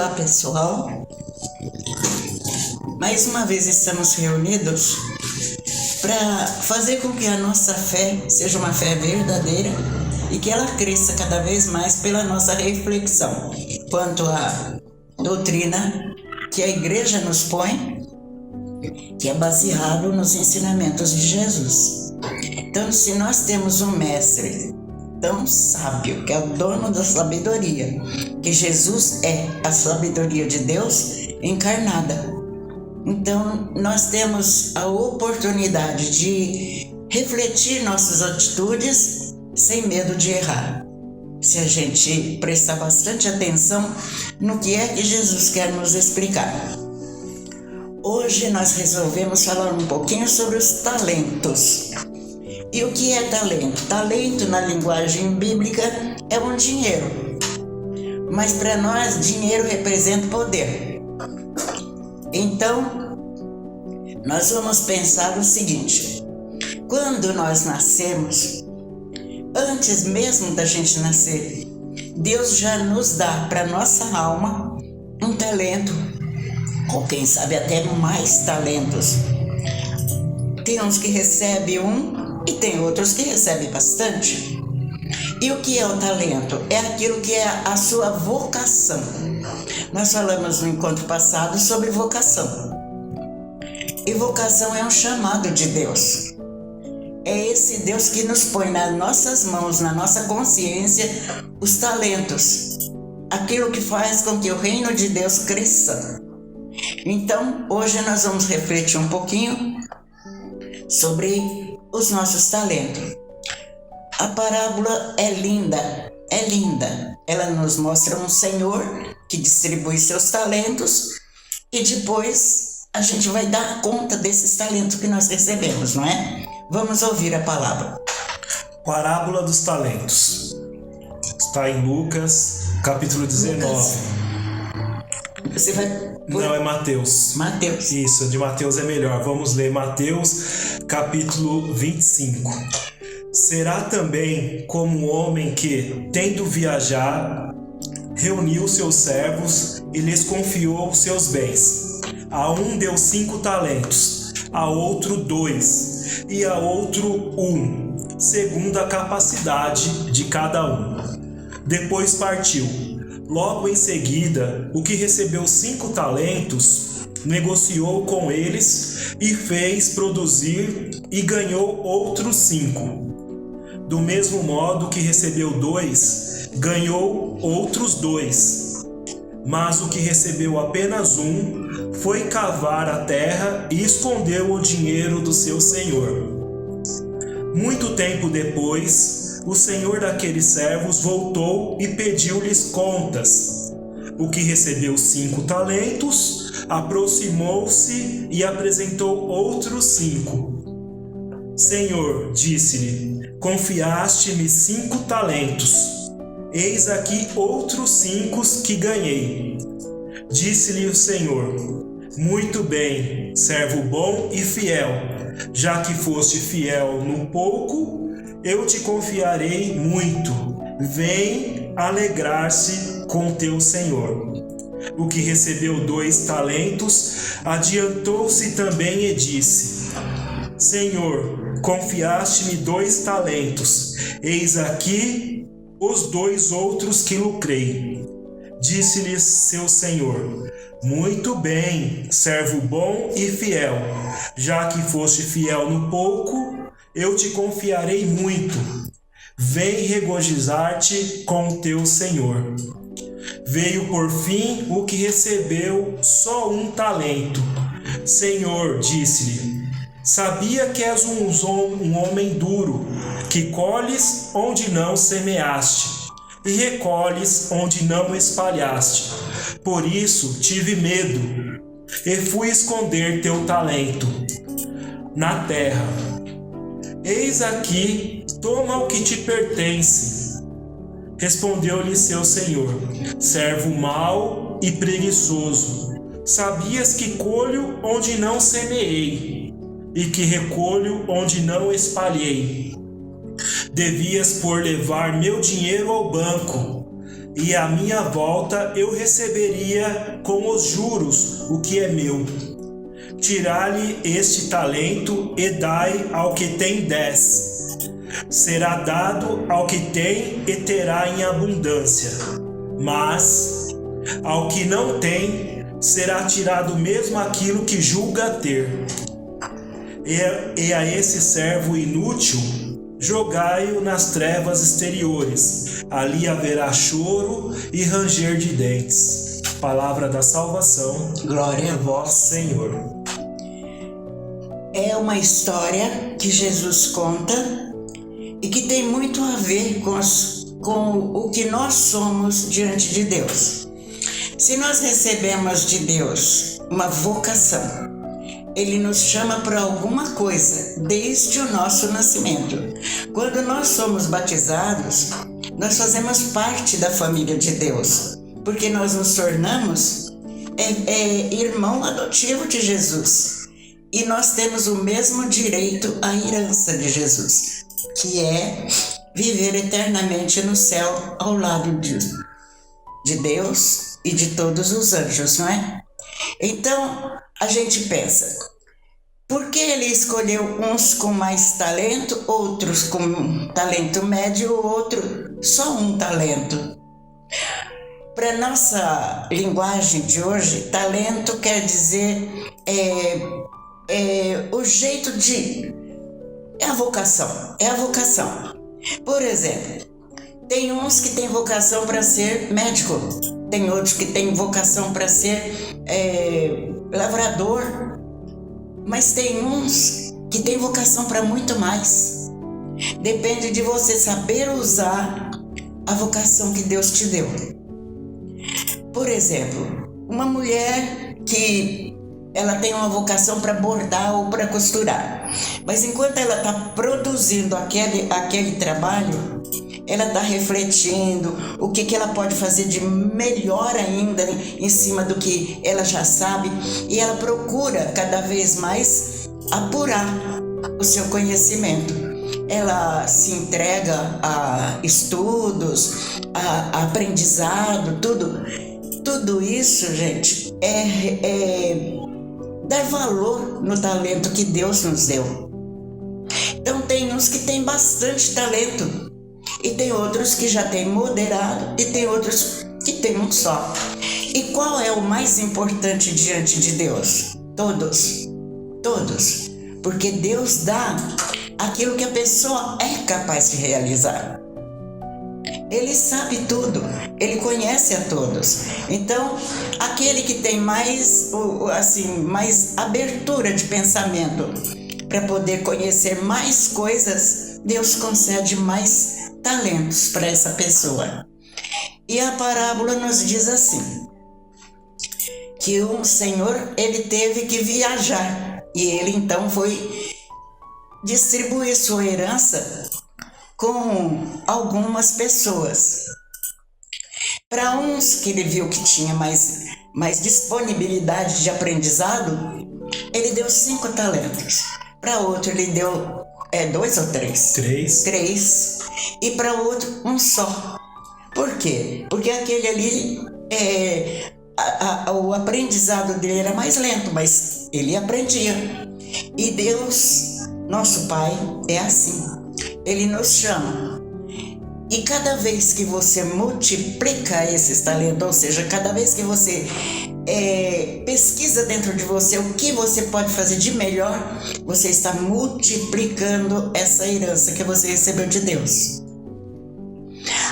Olá, pessoal. Mais uma vez estamos reunidos para fazer com que a nossa fé seja uma fé verdadeira e que ela cresça cada vez mais pela nossa reflexão quanto à doutrina que a igreja nos põe, que é baseado nos ensinamentos de Jesus. Então, se nós temos um mestre tão sábio, que é o dono da sabedoria, que Jesus é a sabedoria de Deus encarnada, então nós temos a oportunidade de refletir nossas atitudes sem medo de errar, se a gente prestar bastante atenção no que é que Jesus quer nos explicar. Hoje nós resolvemos falar um pouquinho sobre os talentos. E o que é talento? Talento, na linguagem bíblica, é um dinheiro. Mas para nós, dinheiro representa poder. Então, nós vamos pensar o seguinte: quando nós nascemos, antes mesmo da gente nascer, Deus já nos dá para nossa alma um talento, ou quem sabe até mais talentos. Tem uns que recebem um e tem outros que recebem bastante. E o que é o talento? É aquilo que é a sua vocação. Nós falamos no encontro passado sobre vocação. E vocação é um chamado de Deus. É esse Deus que nos põe nas nossas mãos, na nossa consciência, os talentos. Aquilo que faz com que o reino de Deus cresça. Então, hoje nós vamos refletir um pouquinho sobre os nossos talentos. A parábola é linda. Ela nos mostra um Senhor que distribui seus talentos e depois a gente vai dar conta desses talentos que nós recebemos, não é? Vamos ouvir a palavra. Parábola dos talentos. Está em Lucas, capítulo 19. Você vai... Não, é Mateus. Mateus. Isso, de Mateus é melhor. Vamos ler Mateus, capítulo 25. Será também como um homem que, tendo viajado, reuniu seus servos e lhes confiou os seus bens. A um deu 5 talentos, a outro 2, e a outro 1, segundo a capacidade de cada um. Depois partiu. Logo em seguida, o que recebeu 5 talentos, negociou com eles e fez produzir e ganhou outros 5. Do mesmo modo que recebeu 2, ganhou outros 2. Mas o que recebeu apenas 1, foi cavar a terra e escondeu o dinheiro do seu senhor. Muito tempo depois, o senhor daqueles servos voltou e pediu-lhes contas. O que recebeu 5 talentos, aproximou-se e apresentou outros 5. Senhor, disse-lhe, confiaste-me 5 talentos. Eis aqui outros 5 que ganhei. Disse-lhe o Senhor, muito bem, servo bom e fiel. Já que foste fiel no pouco, eu te confiarei muito. Vem alegrar-se com teu senhor. O que recebeu 2 talentos, adiantou-se também e disse, Senhor, confiaste-me 2 talentos. Eis aqui os 2 outros que lucrei. Disse-lhes seu senhor, muito bem, servo bom e fiel. Já que foste fiel no pouco, eu te confiarei muito. Vem regozijar-te com o teu senhor. Veio por fim o que recebeu só 1 talento. Senhor, disse-lhe, sabia que és um homem duro, que colhes onde não semeaste, e recolhes onde não espalhaste. Por isso tive medo, e fui esconder teu talento na terra. Eis aqui, toma o que te pertence. Respondeu-lhe seu senhor, servo mau e preguiçoso. Sabias que colho onde não semeei, e que recolho onde não espalhei. Devias por levar meu dinheiro ao banco, e à minha volta eu receberia com os juros o que é meu. Tirai-lhe este talento e dai ao que tem 10. Será dado ao que tem e terá em abundância. Mas ao que não tem, será tirado mesmo aquilo que julga ter. E a esse servo inútil, jogai-o nas trevas exteriores. Ali haverá choro e ranger de dentes. Palavra da salvação. Glória a vós, Senhor. É uma história que Jesus conta e que tem muito a ver com o que nós somos diante de Deus. Se nós recebemos de Deus uma vocação, Ele nos chama para alguma coisa desde o nosso nascimento. Quando nós somos batizados, nós fazemos parte da família de Deus, porque nós nos tornamos irmão adotivo de Jesus. E nós temos o mesmo direito à herança de Jesus, que é viver eternamente no céu ao lado de Deus e de todos os anjos, não é? Então, a gente pensa, por que Ele escolheu uns com mais talento, outros com talento médio, outro só um talento? Para nossa linguagem de hoje, talento quer dizer o jeito de... É a vocação. Por exemplo, tem uns que têm vocação para ser médico, tem outros que têm vocação para ser lavrador, mas tem uns que têm vocação para muito mais. Depende de você saber usar a vocação que Deus te deu. Por exemplo, uma mulher que ela tem uma vocação para bordar ou para costurar, mas enquanto ela está produzindo aquele trabalho, ela está refletindo o que ela pode fazer de melhor ainda em cima do que ela já sabe, e ela procura cada vez mais apurar o seu conhecimento. Ela se entrega a estudos, a aprendizado, tudo isso, gente, dar valor no talento que Deus nos deu. Então tem uns que têm bastante talento e tem outros que já têm moderado e tem outros que têm um só. E qual é o mais importante diante de Deus? Todos, porque Deus dá aquilo que a pessoa é capaz de realizar. Ele sabe tudo, Ele conhece a todos. Então, aquele que tem mais abertura de pensamento para poder conhecer mais coisas, Deus concede mais talentos para essa pessoa. E a parábola nos diz assim, que um senhor, ele teve que viajar, e ele então foi distribuir sua herança com algumas pessoas. Para uns que ele viu que tinha mais disponibilidade de aprendizado, ele deu 5 talentos. Para outro ele deu 2 ou 3? 3. E para outro um só. Por quê? Porque aquele ali, o aprendizado dele era mais lento, mas ele aprendia. E Deus, nosso Pai, é assim. Ele nos chama. E cada vez que você multiplica esses talentos, ou seja, cada vez que você pesquisa dentro de você o que você pode fazer de melhor, você está multiplicando essa herança que você recebeu de Deus.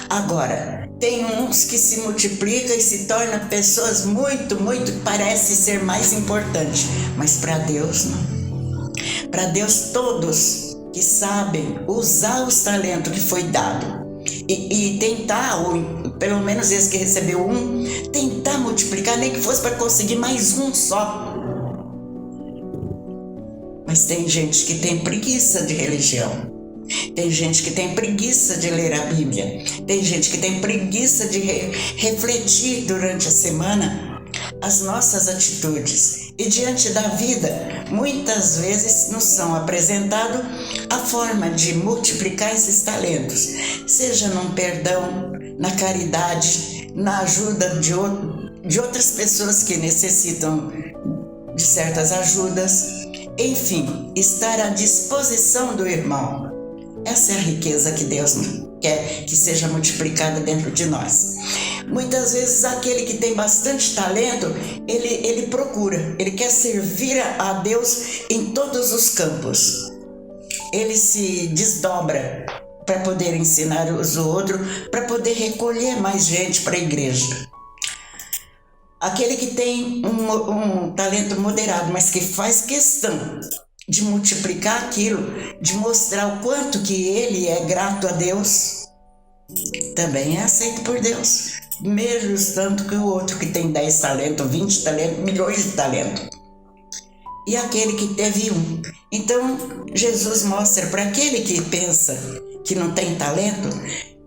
Agora, tem uns que se multiplicam e se tornam pessoas muito, parece ser mais importante, mas para Deus não. Para Deus, todos que sabem usar os talentos que foi dado e tentar, ou pelo menos esse que recebeu um, tentar multiplicar, nem que fosse para conseguir mais um só. Mas tem gente que tem preguiça de religião, tem gente que tem preguiça de ler a Bíblia, tem gente que tem preguiça de refletir durante a semana as nossas atitudes. E diante da vida, muitas vezes nos são apresentados a forma de multiplicar esses talentos, seja num perdão, na caridade, na ajuda de outras pessoas que necessitam de certas ajudas, enfim, estar à disposição do irmão. Essa é a riqueza que Deus quer que seja multiplicada dentro de nós. Muitas vezes aquele que tem bastante talento, ele procura, ele quer servir a Deus em todos os campos. Ele se desdobra para poder ensinar os outros, para poder recolher mais gente para a igreja. Aquele que tem um talento moderado, mas que faz questão de multiplicar aquilo, de mostrar o quanto que ele é grato a Deus, também é aceito por Deus. Mesmo tanto que o outro que tem 10 talentos, 20 talentos, milhões de talentos. E aquele que teve um. Então, Jesus mostra para aquele que pensa que não tem talento,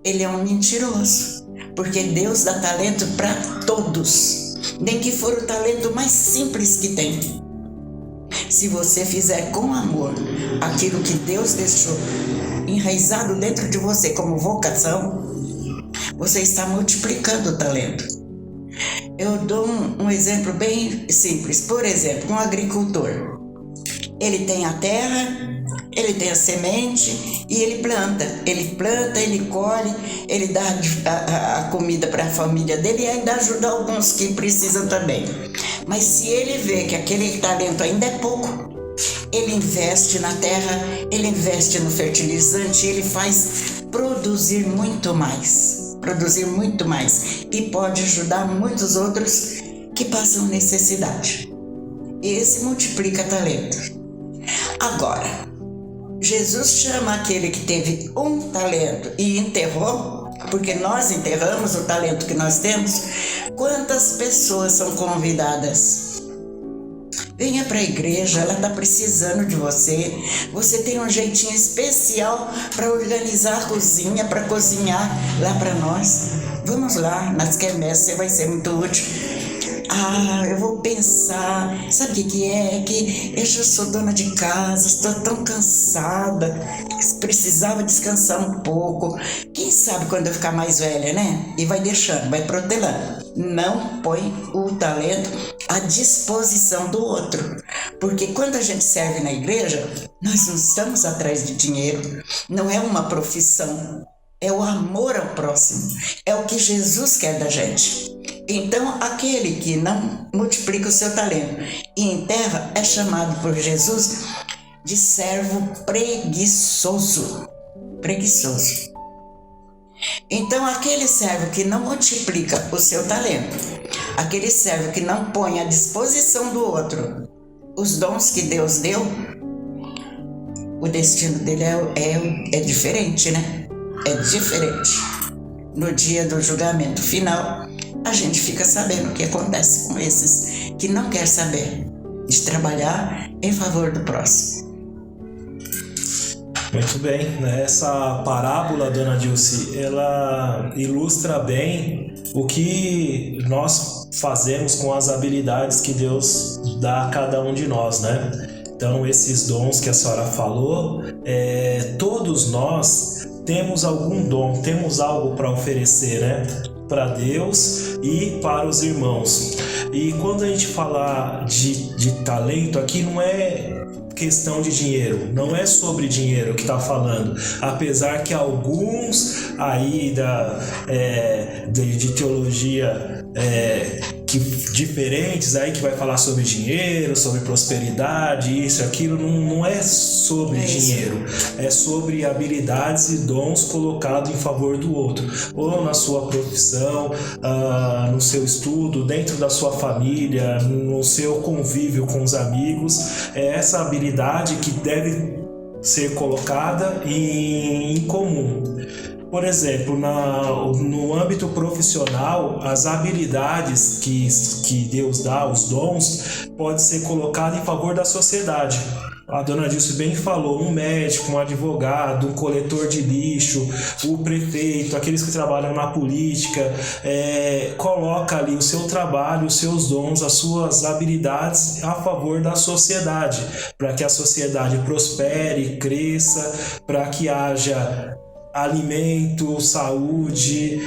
ele é um mentiroso. Porque Deus dá talento para todos. Nem que for o talento mais simples que tem. Se você fizer com amor aquilo que Deus deixou enraizado dentro de você como vocação, você está multiplicando o talento. Eu dou um exemplo bem simples. Por exemplo, um agricultor. Ele tem a terra, ele tem a semente e ele planta. Ele planta, ele colhe, ele dá a comida para a família dele e ainda ajuda alguns que precisam também. Mas se ele vê que aquele talento ainda é pouco, ele investe na terra, ele investe no fertilizante, ele faz produzir muito mais e pode ajudar muitos outros que passam necessidade. Esse multiplica talento. Agora, Jesus chama aquele que teve um talento e enterrou, porque nós enterramos o talento que nós temos. Quantas pessoas são convidadas? Venha para a igreja, ela está precisando de você. Você tem um jeitinho especial para organizar a cozinha, para cozinhar lá para nós. Vamos lá, nas quermesses você vai ser muito útil. Eu vou pensar, sabe o que é? Que eu já sou dona de casa, estou tão cansada, precisava descansar um pouco. Quem sabe quando eu ficar mais velha, né? E vai deixando, vai protelando. Não põe o talento à disposição do outro. Porque quando a gente serve na igreja, nós não estamos atrás de dinheiro, não é uma profissão. É o amor ao próximo, é o que Jesus quer da gente. Então, aquele que não multiplica o seu talento e enterra é chamado por Jesus de servo preguiçoso. Preguiçoso. Então, aquele servo que não multiplica o seu talento, aquele servo que não põe à disposição do outro os dons que Deus deu, o destino dele é diferente, né? É diferente. No dia do julgamento final, a gente fica sabendo o que acontece com esses que não querem saber de trabalhar em favor do próximo. Muito bem, né? Essa parábola, dona Dilce, ela ilustra bem o que nós fazemos com as habilidades que Deus dá a cada um de nós, né? Então, esses dons que a senhora falou, todos nós temos algum dom, temos algo para oferecer, né? Para Deus e para os irmãos. E quando a gente falar de talento, aqui não é questão de dinheiro, não é sobre dinheiro que está falando, apesar que alguns aí de teologia diferentes aí que vai falar sobre dinheiro, sobre prosperidade, isso, aquilo, não é sobre dinheiro, é sobre habilidades e dons colocados em favor do outro, ou na sua profissão, no seu estudo, dentro da sua família, no seu convívio com os amigos. É essa habilidade que deve ser colocada em comum. Por exemplo, no âmbito profissional, as habilidades que Deus dá, os dons, pode ser colocado em favor da sociedade. a dona Dilce bem falou, um médico, um advogado, um coletor de lixo, o prefeito, aqueles que trabalham na política, coloca ali o seu trabalho, os seus dons, as suas habilidades a favor da sociedade, para que a sociedade prospere, cresça, para que haja alimento, saúde,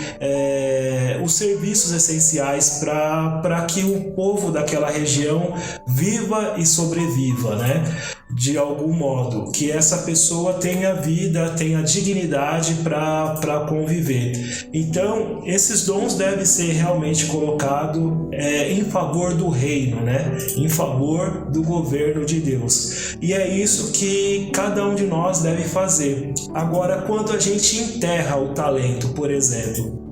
os serviços essenciais para que o povo daquela região viva e sobreviva, né? De algum modo, que essa pessoa tenha vida, tenha dignidade para conviver. Então, esses dons devem ser realmente colocados em favor do reino, né? Em favor do governo de Deus. E é isso que cada um de nós deve fazer. Agora, quando a gente enterra o talento, por exemplo,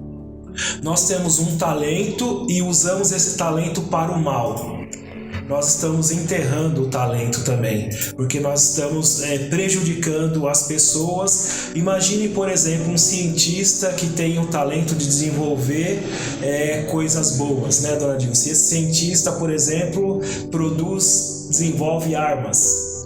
nós temos um talento e usamos esse talento para o mal. Nós estamos enterrando o talento também, porque nós estamos prejudicando as pessoas. Imagine, por exemplo, um cientista que tem o talento de desenvolver coisas boas, né, dona Dilce? Esse cientista, por exemplo, desenvolve armas,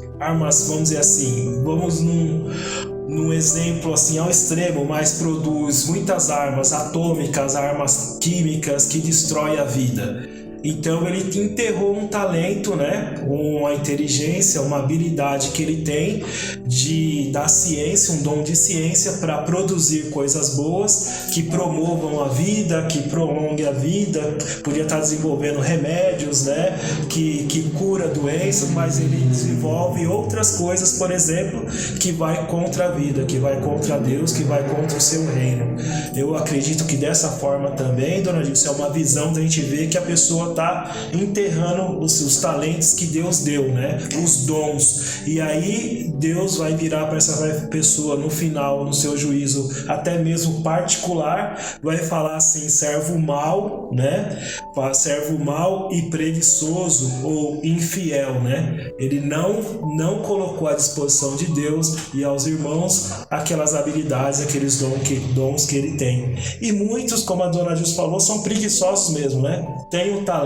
vamos dizer assim, vamos num exemplo assim ao extremo, mas produz muitas armas atômicas, armas químicas que destroem a vida. Então ele enterrou um talento, né? Uma inteligência, uma habilidade que ele tem da ciência, um dom de ciência para produzir coisas boas que promovam a vida, que prolonguem a vida. Podia estar desenvolvendo remédios, né? Que cura doenças, mas ele desenvolve outras coisas, por exemplo, que vai contra a vida, que vai contra Deus, que vai contra o seu reino. Eu acredito que dessa forma também, dona Dilce, é uma visão da gente ver que a pessoa está enterrando os talentos que Deus deu, né? Os dons. E aí Deus vai virar para essa pessoa no final, no seu juízo, até mesmo particular, vai falar assim: servo mau, né? Servo mau e preguiçoso ou infiel, né? Ele não colocou à disposição de Deus e aos irmãos aquelas habilidades, aqueles dons que ele tem. E muitos, como a dona Dilce falou, são preguiçosos mesmo, né? Tem o talento,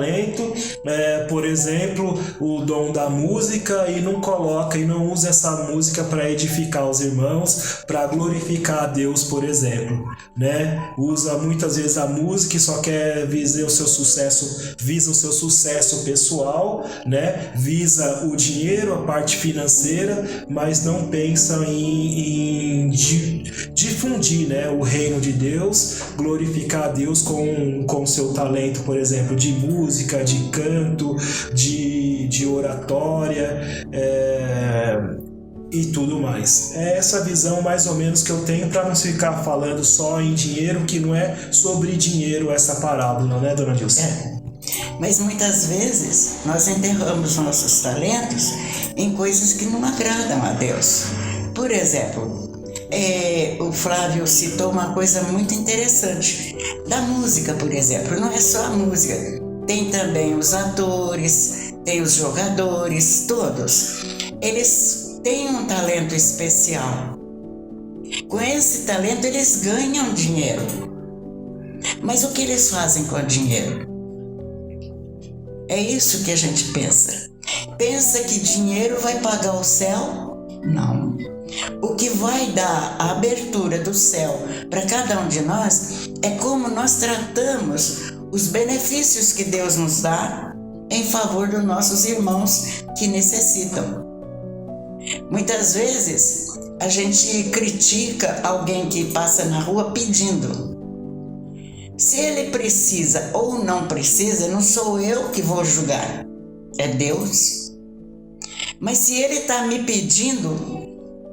por exemplo, o dom da música, e não coloca e não usa essa música para edificar os irmãos, para glorificar a Deus, por exemplo, né? Usa muitas vezes a música e só quer visa o seu sucesso pessoal, né? Visa o dinheiro, a parte financeira, mas não pensa em difundir, né, o reino de Deus, glorificar a Deus com seu talento, por exemplo, de música, de canto, de oratória, e tudo mais. É essa visão mais ou menos que eu tenho, para não ficar falando só em dinheiro, que não é sobre dinheiro essa parábola, né, dona Dilce? Mas muitas vezes nós enterramos nossos talentos em coisas que não agradam a Deus. Por exemplo, o Flávio citou uma coisa muito interessante da música, por exemplo. Não é só a música, tem também os atores, tem os jogadores, todos. Eles têm um talento especial. Com esse talento eles ganham dinheiro. Mas o que eles fazem com o dinheiro? É isso que a gente pensa. Pensa que dinheiro vai pagar o céu? Não. O que vai dar a abertura do céu para cada um de nós é como nós tratamos os benefícios que Deus nos dá em favor dos nossos irmãos que necessitam. Muitas vezes a gente critica alguém que passa na rua pedindo. Se ele precisa ou não precisa, não sou eu que vou julgar, é Deus. Mas se ele está me pedindo,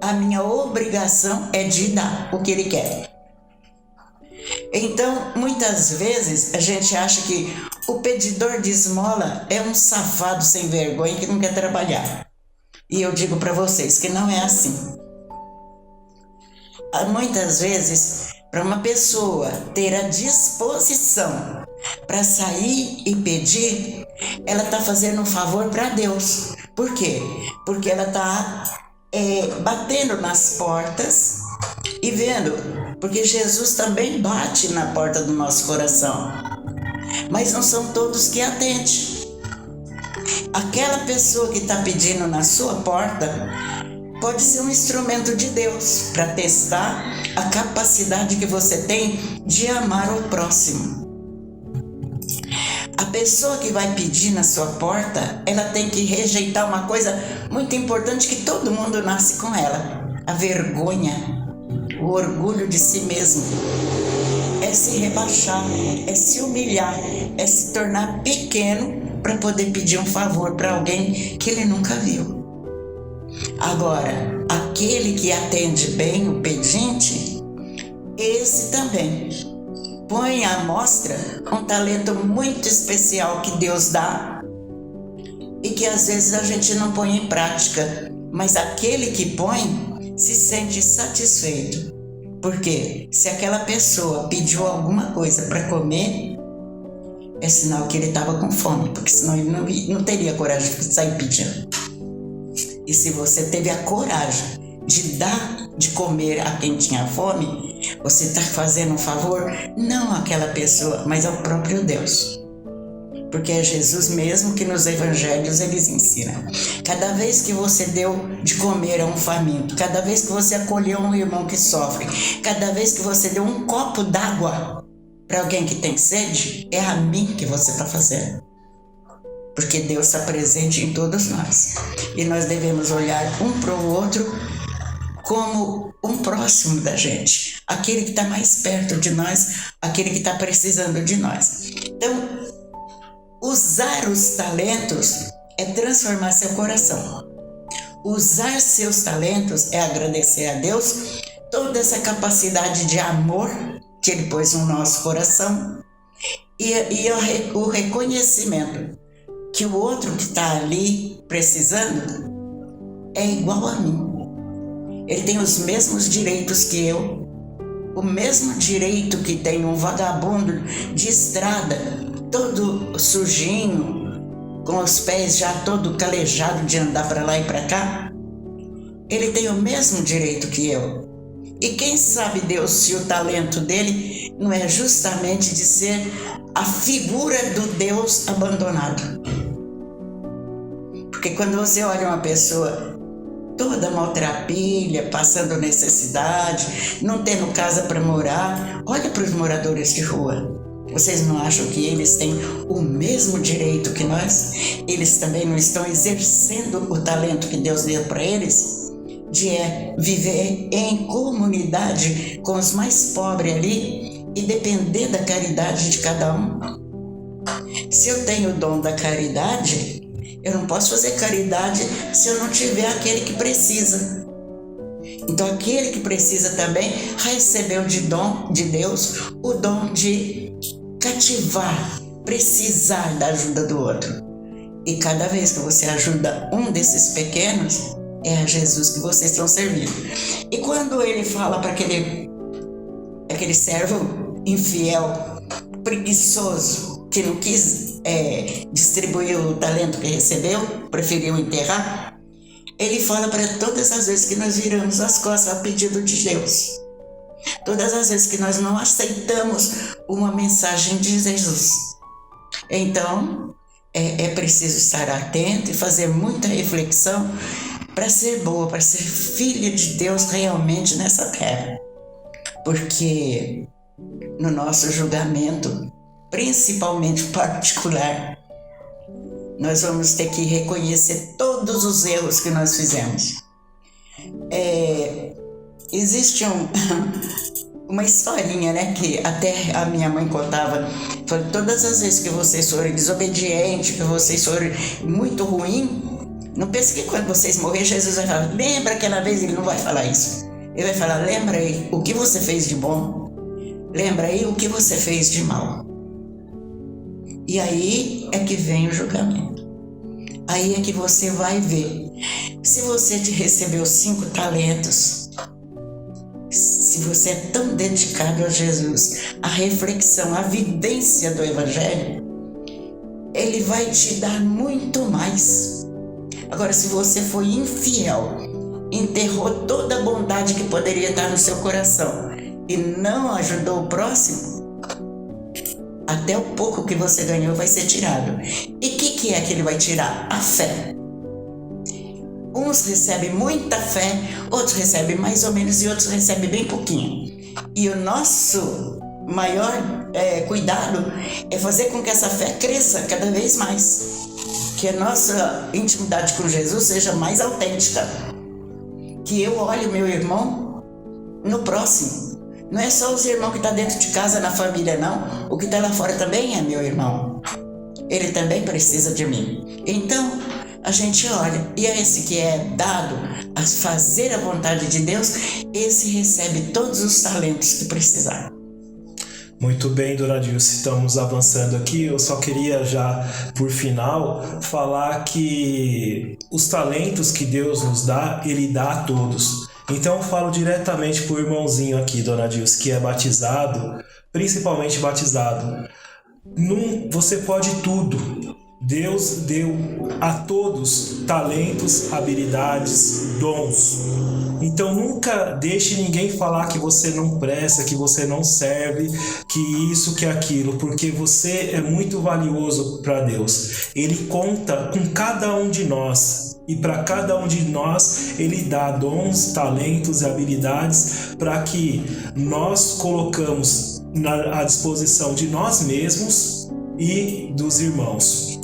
a minha obrigação é de dar o que ele quer. Então, muitas vezes, a gente acha que o pedidor de esmola é um safado sem vergonha que não quer trabalhar. E eu digo para vocês que não é assim. Muitas vezes, para uma pessoa ter a disposição para sair e pedir, ela está fazendo um favor para Deus. Por quê? Porque ela está batendo nas portas e vendo, porque Jesus também bate na porta do nosso coração, mas não são todos que atendem. Aquela pessoa que está pedindo na sua porta pode ser um instrumento de Deus para testar a capacidade que você tem de amar o próximo. A pessoa que vai pedir na sua porta, ela tem que rejeitar uma coisa muito importante que todo mundo nasce com ela: a vergonha, o orgulho de si mesmo. É se rebaixar, é se humilhar, é se tornar pequeno para poder pedir um favor para alguém que ele nunca viu. Agora, aquele que atende bem o pedinte, esse também põe à mostra um talento muito especial que Deus dá e que às vezes a gente não põe em prática, mas aquele que põe se sente satisfeito, porque se aquela pessoa pediu alguma coisa para comer, é sinal que ele estava com fome, porque senão ele não teria coragem de sair pedindo. E se você teve a coragem de dar de comer a quem tinha fome, você está fazendo um favor não àquela pessoa, mas ao próprio Deus. Porque é Jesus mesmo que nos evangelhos eles ensinam. Cada vez que você deu de comer a um faminto, cada vez que você acolheu um irmão que sofre, cada vez que você deu um copo d'água para alguém que tem sede, é a mim que você está fazendo. Porque Deus está presente em todos nós. E nós devemos olhar um para o outro como um próximo da gente. Aquele que está mais perto de nós, aquele que está precisando de nós. Então, usar os talentos é transformar seu coração. Usar seus talentos é agradecer a Deus toda essa capacidade de amor que Ele pôs no nosso coração e o reconhecimento que o outro que está ali precisando é igual a mim. Ele tem os mesmos direitos que eu, o mesmo direito que tem um vagabundo de estrada, todo sujinho, com os pés já todo calejado de andar para lá e para cá. Ele tem o mesmo direito que eu. E quem sabe Deus se o talento dele não é justamente de ser a figura do Deus abandonado. Porque quando você olha uma pessoa toda maltrapilha, passando necessidade, não tendo casa para morar, olha para os moradores de rua. Vocês não acham que eles têm o mesmo direito que nós? Eles também não estão exercendo o talento que Deus deu para eles? De viver em comunidade com os mais pobres ali e depender da caridade de cada um. Se eu tenho o dom da caridade, eu não posso fazer caridade se eu não tiver aquele que precisa. Então aquele que precisa também recebeu de Deus o dom de cativar, precisar da ajuda do outro. E cada vez que você ajuda um desses pequenos, é a Jesus que vocês estão servindo. E quando ele fala para aquele servo infiel, preguiçoso, que não quis distribuir o talento que recebeu, preferiu enterrar, ele fala para todas as vezes que nós viramos as costas a pedido de Deus. Todas as vezes que nós não aceitamos uma mensagem de Jesus. Então, é preciso estar atento e fazer muita reflexão para ser boa, para ser filha de Deus realmente nessa terra. Porque no nosso julgamento, principalmente particular, nós vamos ter que reconhecer todos os erros que nós fizemos. Existe uma historinha, né, que até a minha mãe contava. Todas as vezes que vocês forem desobedientes, que vocês forem muito ruins, não pense que quando vocês morrerem, Jesus vai falar, lembra aquela vez? Ele não vai falar isso. Ele vai falar, lembra aí o que você fez de bom, lembra aí o que você fez de mal. E aí é que vem o julgamento. Aí é que você vai ver. Se você recebeu 5 talentos, se você é tão dedicado a Jesus, a reflexão, a vivência do Evangelho, Ele vai te dar muito mais. Agora, se você foi infiel, enterrou toda a bondade que poderia estar no seu coração e não ajudou o próximo, até o pouco que você ganhou vai ser tirado. E o que que é que ele vai tirar? A fé. Uns recebem muita fé, outros recebem mais ou menos e outros recebem bem pouquinho. E o nosso maior cuidado é fazer com que essa fé cresça cada vez mais. Que a nossa intimidade com Jesus seja mais autêntica. Que eu olhe meu irmão no próximo. Não é só os irmãos que estão dentro de casa, na família, não. O que está lá fora também é meu irmão. Ele também precisa de mim. Então, a gente olha, e é esse que é dado a fazer a vontade de Deus, esse recebe todos os talentos que precisar. Muito bem, dona Dilce, estamos avançando aqui. Eu só queria já, por final, falar que os talentos que Deus nos dá, Ele dá a todos. Então eu falo diretamente para o irmãozinho aqui, dona Dilce, que é batizado, principalmente batizado. Você pode tudo. Deus deu a todos talentos, habilidades, dons. Então nunca deixe ninguém falar que você não presta, que você não serve, que isso, que aquilo, porque você é muito valioso para Deus. Ele conta com cada um de nós. E para cada um de nós, Ele dá dons, talentos e habilidades para que nós colocamos à disposição de nós mesmos e dos irmãos.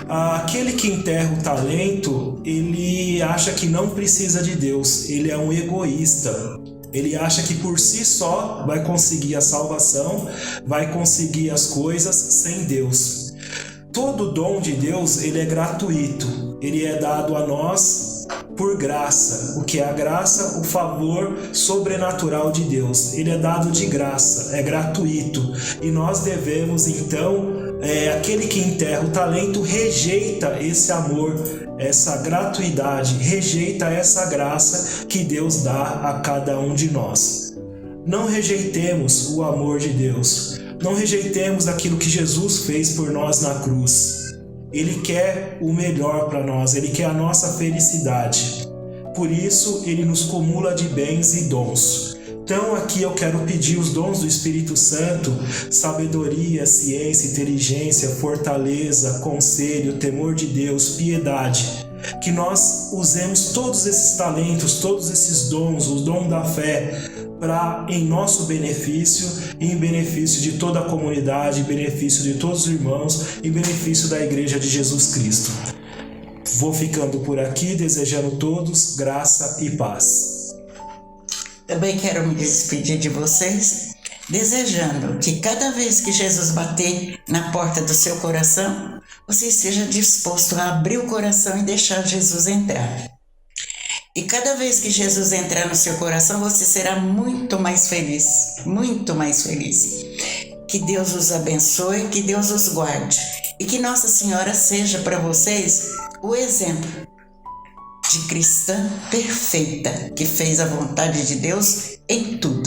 Aquele que enterra o talento, ele acha que não precisa de Deus, ele é um egoísta. Ele acha que por si só vai conseguir a salvação, vai conseguir as coisas sem Deus. Todo dom de Deus, ele é gratuito, ele é dado a nós por graça. O que é a graça? O favor sobrenatural de Deus. Ele é dado de graça, é gratuito. E nós devemos, então, aquele que enterra o talento rejeita esse amor, essa gratuidade, rejeita essa graça que Deus dá a cada um de nós. Não rejeitemos o amor de Deus. Não rejeitemos aquilo que Jesus fez por nós na cruz. Ele quer o melhor para nós, Ele quer a nossa felicidade. Por isso, Ele nos cumula de bens e dons. Então aqui eu quero pedir os dons do Espírito Santo: sabedoria, ciência, inteligência, fortaleza, conselho, temor de Deus, piedade. Que nós usemos todos esses talentos, todos esses dons, o dom da fé, em nosso benefício e em benefício de toda a comunidade, em benefício de todos os irmãos, em benefício da Igreja de Jesus Cristo. Vou ficando por aqui, desejando a todos graça e paz. Também quero me despedir de vocês, desejando que cada vez que Jesus bater na porta do seu coração, você esteja disposto a abrir o coração e deixar Jesus entrar. E cada vez que Jesus entrar no seu coração, você será muito mais feliz, muito mais feliz. Que Deus os abençoe, que Deus os guarde. E que Nossa Senhora seja para vocês o exemplo de cristã perfeita, que fez a vontade de Deus em tudo.